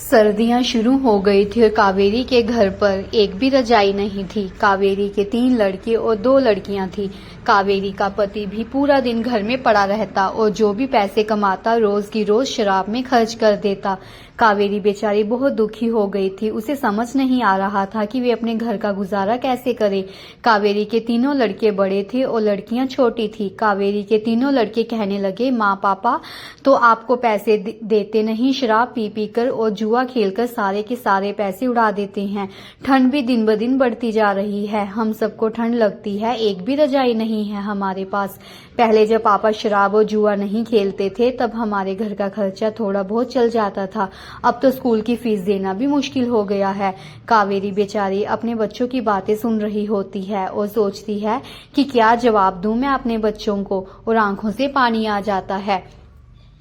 सर्दियां शुरू हो गई थी और कावेरी के घर पर एक भी रजाई नहीं थी। कावेरी के 3 लड़के और 2 लड़कियां थी। कावेरी का पति भी पूरा दिन घर में पड़ा रहता और जो भी पैसे कमाता रोज की रोज शराब में खर्च कर देता। कावेरी बेचारी बहुत दुखी हो गई थी। उसे समझ नहीं आ रहा था कि वे अपने घर का गुजारा कैसे करे। कावेरी के तीनों लड़के बड़े थे और लड़कियां छोटी थी। कावेरी के तीनों लड़के कहने लगे, माँ पापा तो आपको पैसे देते नहीं, शराब पी पी कर और जुआ खेलकर सारे के सारे पैसे उड़ा देते हैं। ठंड भी दिन ब दिन बढ़ती जा रही है, हम सबको ठंड लगती है, एक भी रजाई नहीं है हमारे पास। पहले जब पापा शराब और जुआ नहीं खेलते थे तब हमारे घर का खर्चा थोड़ा बहुत चल जाता था, अब तो स्कूल की फीस देना भी मुश्किल हो गया है। कावेरी बेचारी अपने बच्चों की बातें सुन रही होती है और सोचती है कि क्या जवाब दूं मैं अपने बच्चों को, और आंखों से पानी आ जाता है।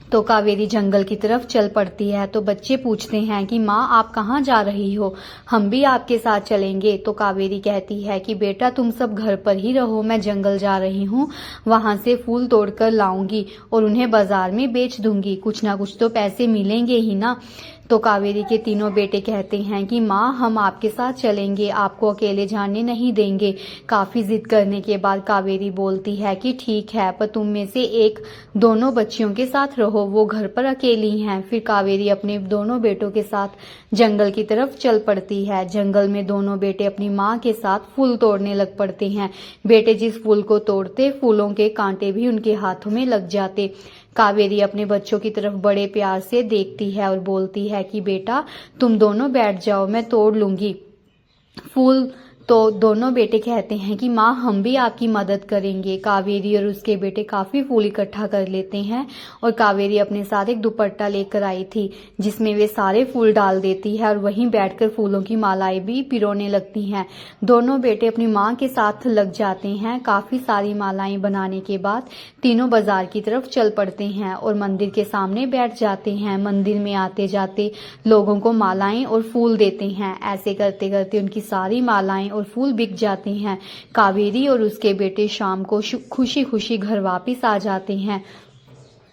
तो कावेरी जंगल की तरफ चल पड़ती है। तो बच्चे पूछते हैं कि माँ आप कहाँ जा रही हो, हम भी आपके साथ चलेंगे। तो कावेरी कहती है कि बेटा तुम सब घर पर ही रहो, मैं जंगल जा रही हूँ, वहां से फूल तोड़कर लाऊंगी और उन्हें बाजार में बेच दूंगी, कुछ ना कुछ तो पैसे मिलेंगे ही ना। तो कावेरी के तीनों बेटे कहते हैं कि माँ हम आपके साथ चलेंगे, आपको अकेले जाने नहीं देंगे। काफी जिद करने के बाद कावेरी बोलती है कि ठीक है, पर तुम में से एक दोनों बच्चियों के साथ रहो, वो घर पर अकेली हैं। फिर कावेरी अपने दोनों बेटों के साथ जंगल की तरफ चल पड़ती है। जंगल में दोनों बेटे अपनी माँ के साथ फूल तोड़ने लग पड़ते हैं। बेटे जिस फूल को तोड़ते फूलों के कांटे भी उनके हाथों में लग जाते। कावेरी अपने बच्चों की तरफ बड़े प्यार से देखती है और बोलती है कि बेटा तुम दोनों बैठ जाओ, मैं तोड़ लूंगी फूल। तो दोनों बेटे कहते हैं कि माँ हम भी आपकी मदद करेंगे। कावेरी और उसके बेटे काफी फूल इकट्ठा कर लेते हैं और कावेरी अपने साथ एक दुपट्टा लेकर आई थी जिसमें वे सारे फूल डाल देती है और वहीं बैठकर फूलों की मालाएं भी पिरोने लगती हैं। दोनों बेटे अपनी माँ के साथ लग जाते हैं। काफी सारी मालाएं बनाने के बाद तीनों बाजार की तरफ चल पड़ते हैं और मंदिर के सामने बैठ जाते हैं। मंदिर में आते जाते लोगों को मालाएं और फूल देते हैं। ऐसे करते करते उनकी सारी मालाएं और फूल बिक जाते हैं। कावेरी और उसके बेटे शाम को खुशी खुशी घर वापस आ जाते हैं।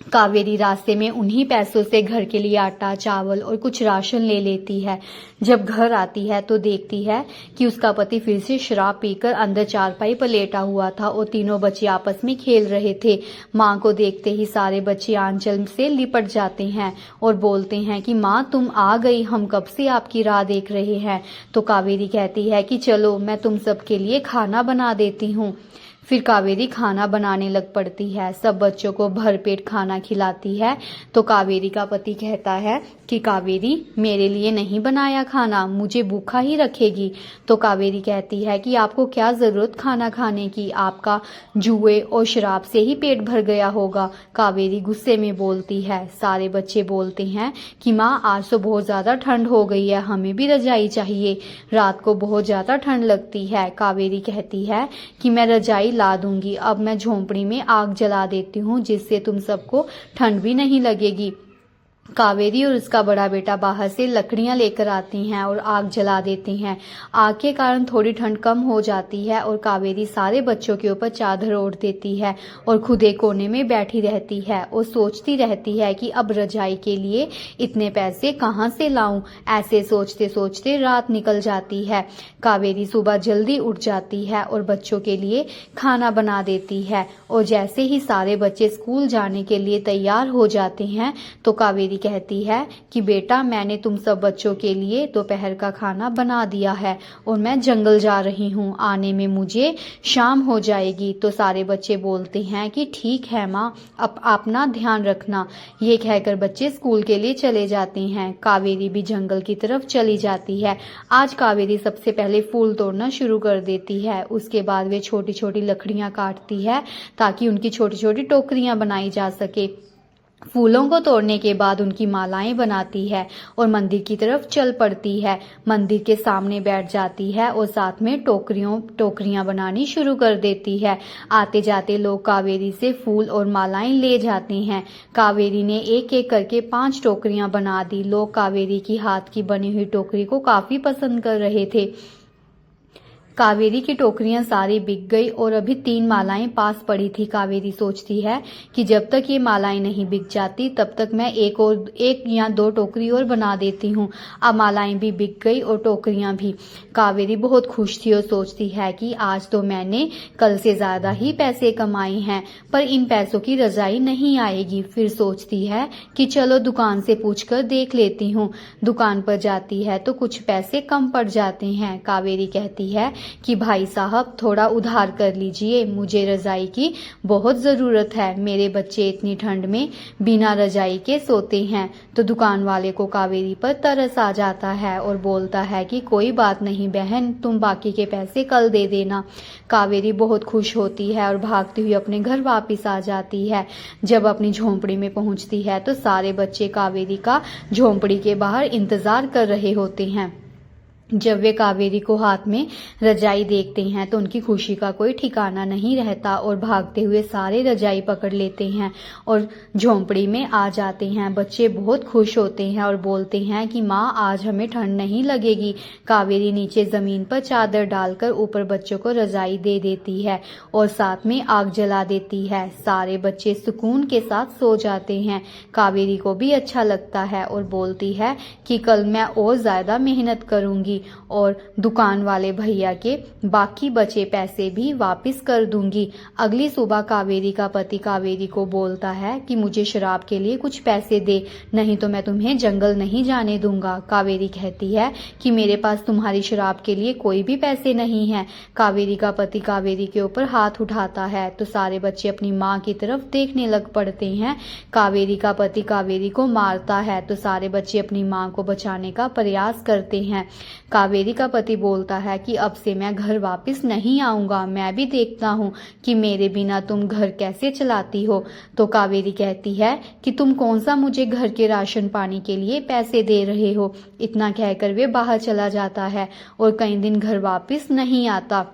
कावेरी रास्ते में उन्हीं पैसों से घर के लिए आटा चावल और कुछ राशन ले लेती है। जब घर आती है तो देखती है कि उसका पति फिर से शराब पीकर अंदर चारपाई पर लेटा हुआ था और तीनों बच्चे आपस में खेल रहे थे। माँ को देखते ही सारे बच्चे आंचल से लिपट जाते हैं और बोलते हैं कि माँ तुम आ गई, हम कब से आपकी राह देख रहे हैं। तो कावेरी कहती है कि चलो मैं तुम सबके लिए खाना बना देती हूँ। फिर कावेरी खाना बनाने लग पड़ती है, सब बच्चों को भरपेट खाना खिलाती है। तो कावेरी का पति कहता है कि कावेरी मेरे लिए नहीं बनाया खाना, मुझे भूखा ही रखेगी। तो कावेरी कहती है कि आपको क्या जरूरत खाना खाने की, आपका जुए और शराब से ही पेट भर गया होगा। कावेरी गुस्से में बोलती है। सारे बच्चे बोलते हैं कि माँ आज तो बहुत ज्यादा ठंड हो गई है, हमें भी रजाई चाहिए, रात को बहुत ज्यादा ठंड लगती है। कावेरी कहती है कि मैं रजाई ला दूंगी, अब मैं झोंपड़ी में आग जला देती हूँ जिससे तुम सबको ठंड भी नहीं लगेगी। कावेरी और उसका बड़ा बेटा बाहर से लकड़ियां लेकर आती हैं और आग जला देते हैं। आग के कारण थोड़ी ठंड कम हो जाती है और कावेरी सारे बच्चों के ऊपर चादर ओढ़ देती है और खुद एक कोने में बैठी रहती है और सोचती रहती है कि अब रजाई के लिए इतने पैसे कहाँ से लाऊं। ऐसे सोचते सोचते रात निकल जाती है। कावेरी सुबह जल्दी उठ जाती है और बच्चों के लिए खाना बना देती है और जैसे ही सारे बच्चे स्कूल जाने के लिए तैयार हो जाते हैं तो कावेरी कहती है कि बेटा मैंने तुम सब बच्चों के लिए दोपहर का खाना बना दिया है और मैं जंगल जा रही हूँ, आने में मुझे शाम हो जाएगी। तो सारे बच्चे बोलते हैं कि ठीक है माँ, अपना ध्यान रखना। ये कहकर बच्चे स्कूल के लिए चले जाते हैं। कावेरी भी जंगल की तरफ चली जाती है। आज कावेरी सबसे पहले फूल तोड़ना शुरू कर देती है, उसके बाद वे छोटी छोटी लकड़ियां काटती है ताकि उनकी छोटी छोटी टोकरियां बनाई जा सके। फूलों को तोड़ने के बाद उनकी मालाएं बनाती है और मंदिर की तरफ चल पड़ती है। मंदिर के सामने बैठ जाती है और साथ में टोकरियां बनानी शुरू कर देती है। आते जाते लोग कावेरी से फूल और मालाएं ले जाते हैं। कावेरी ने एक एक करके 5 टोकरियां बना दी। लोग कावेरी की हाथ की बनी हुई टोकरी को काफी पसंद कर रहे थे। कावेरी की टोकरियां सारी बिक गई और अभी 3 मालाएं पास पड़ी थी। कावेरी सोचती है कि जब तक ये मालाएं नहीं बिक जाती तब तक मैं एक या 2 टोकरी और बना देती हूँ। अब मालाएं भी बिक गई और टोकरियां भी। कावेरी बहुत खुश थी और सोचती है कि आज तो मैंने कल से ज्यादा ही पैसे कमाए हैं, पर इन पैसों की रजाई नहीं आएगी। फिर सोचती है कि चलो दुकान से पूछकर देख लेती हूँ। दुकान पर जाती है तो कुछ पैसे कम पड़ जाते हैं। कावेरी कहती है कि भाई साहब थोड़ा उधार कर लीजिए, मुझे रजाई की बहुत जरूरत है। मेरे बच्चे इतनी ठंड में बिना रजाई के सोते हैं। तो दुकान वाले को कावेरी पर तरस आ जाता है और बोलता है कि कोई बात नहीं बहन, तुम बाकी के पैसे कल दे देना। कावेरी बहुत खुश होती है और भागती हुई अपने घर वापस आ जाती है। जब अपनी झोंपड़ी में पहुंचती है तो सारे बच्चे कावेरी का झोंपड़ी के बाहर इंतजार कर रहे होते हैं। जब वे कावेरी को हाथ में रजाई देखते हैं तो उनकी खुशी का कोई ठिकाना नहीं रहता और भागते हुए सारे रजाई पकड़ लेते हैं और झोंपड़ी में आ जाते हैं। बच्चे बहुत खुश होते हैं और बोलते हैं कि माँ आज हमें ठंड नहीं लगेगी। कावेरी नीचे जमीन पर चादर डालकर ऊपर बच्चों को रजाई दे देती है और साथ में आग जला देती है। सारे बच्चे सुकून के साथ सो जाते हैं। कावेरी को भी अच्छा लगता है और बोलती है कि कल मैं और ज्यादा मेहनत करूंगी और दुकान वाले भैया के बाकी बचे पैसे भी वापस कर दूंगी। अगली सुबह कावेरी का पति कावेरी को बोलता है कि मुझे शराब के लिए कुछ पैसे दे, नहीं तो मैं तुम्हें जंगल नहीं जाने दूंगा। कावेरी कहती है कि मेरे पास तुम्हारी शराब के लिए कोई भी पैसे नहीं है। कावेरी का पति कावेरी के ऊपर हाथ उठाता है तो सारे बच्चे अपनी माँ की तरफ देखने लग पड़ते हैं। कावेरी का पति कावेरी को मारता है तो सारे बच्चे अपनी माँ को बचाने का प्रयास करते हैं। कावेरी का पति बोलता है कि अब से मैं घर वापस नहीं आऊंगा, मैं भी देखता हूँ कि मेरे बिना तुम घर कैसे चलाती हो। तो कावेरी कहती है कि तुम कौन सा मुझे घर के राशन पानी के लिए पैसे दे रहे हो। इतना कहकर वे बाहर चला जाता है और कई दिन घर वापस नहीं आता।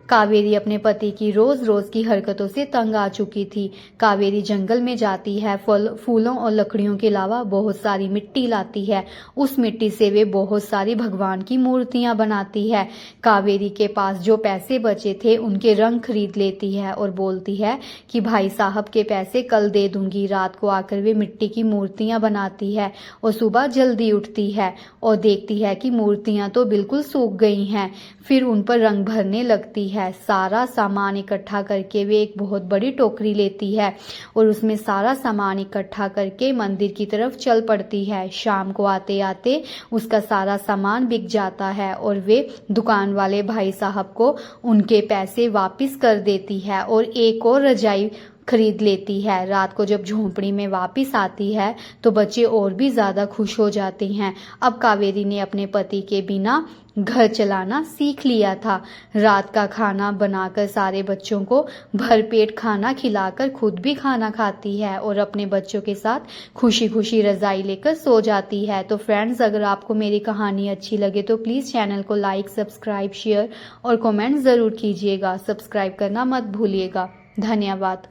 कावेरी अपने पति की रोज रोज की हरकतों से तंग आ चुकी थी। कावेरी जंगल में जाती है, फूलों और लकड़ियों के अलावा बहुत सारी मिट्टी लाती है। उस मिट्टी से वे बहुत सारी भगवान की मूर्तियां बनाती है। कावेरी के पास जो पैसे बचे थे उनके रंग खरीद लेती है और बोलती है कि भाई साहब के पैसे कल दे दूंगी। रात को आकर वे मिट्टी की मूर्तियां बनाती है और सुबह जल्दी उठती है और देखती है कि मूर्तियां तो बिल्कुल सूख गई हैं। फिर उन पर रंग भरने लगती है। सारा सामान इकट्ठा करके वे एक बहुत बड़ी टोकरी लेती है और उसमें सारा सामान इकट्ठा करके मंदिर की तरफ चल पड़ती है। शाम को आते आते उसका सारा सामान बिक जाता है और वे दुकान वाले भाई साहब को उनके पैसे वापस कर देती है और एक और रजाई खरीद लेती है। रात को जब झोंपड़ी में वापस आती है तो बच्चे और भी ज्यादा खुश हो जाते हैं। अब कावेरी ने अपने पति के बिना घर चलाना सीख लिया था। रात का खाना बनाकर सारे बच्चों को भरपेट खाना खिलाकर खुद भी खाना खाती है और अपने बच्चों के साथ खुशी खुशी रजाई लेकर सो जाती है। तो फ्रेंड्स, अगर आपको मेरी कहानी अच्छी लगे तो प्लीज चैनल को लाइक, सब्सक्राइब, शेयर और कमेंट जरूर कीजिएगा। सब्सक्राइब करना मत भूलिएगा। धन्यवाद।